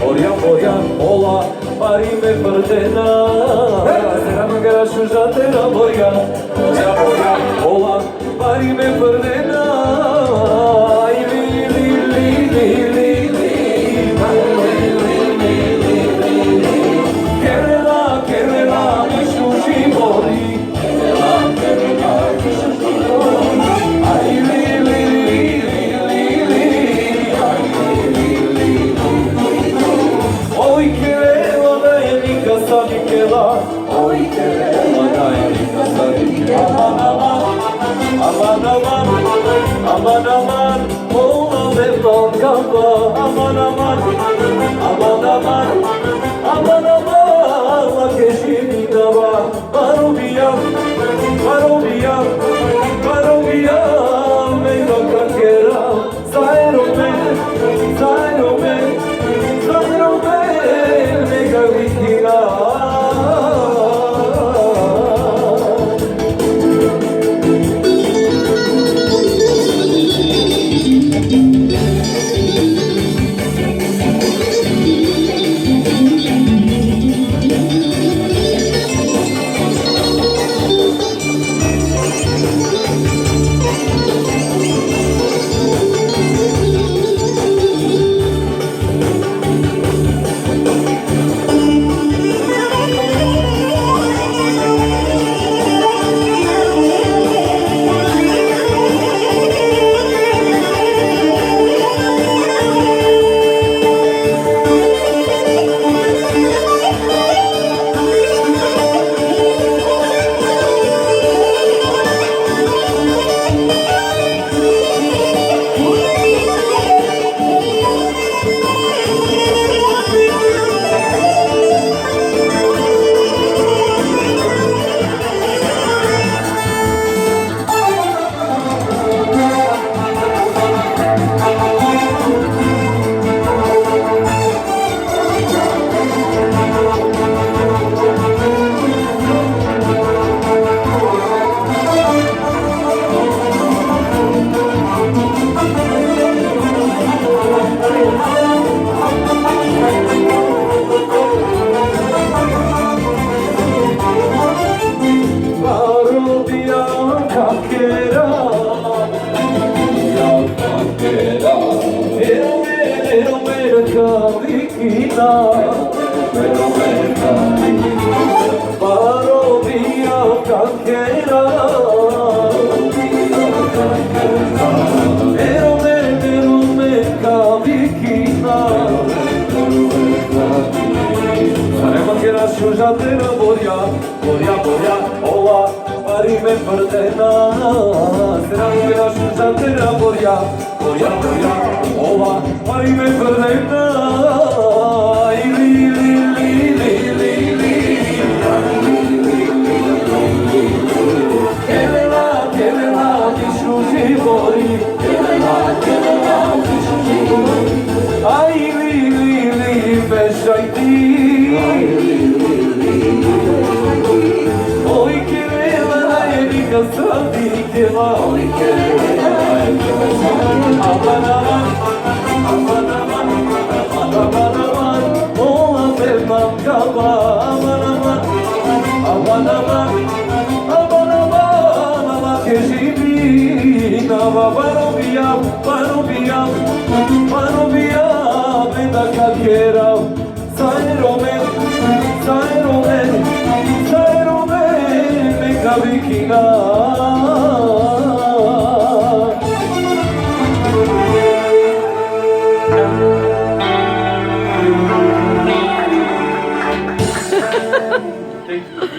Orja, ola, pari me përdena Zera më gara shushatera, orja, ola, pari me përdena Kerela, ishu shimori Oi kerela da elika sarike Aman aman Ola verdan kaba Aman La keşimi dava Varobiyam Meyda kakera Zairome Mega vikina Shushatera borja, ola, pari me përdena Zera më gara shushatera borja, ola, pari me përdena Kerela, ishu shimori Ai beshajti Oi kerela, elika sarike Oi kerela, aman Ola verdan kaba Aman La keşimi dava Varobiyam Meyda kakera Zairome Mega vikina Thank you.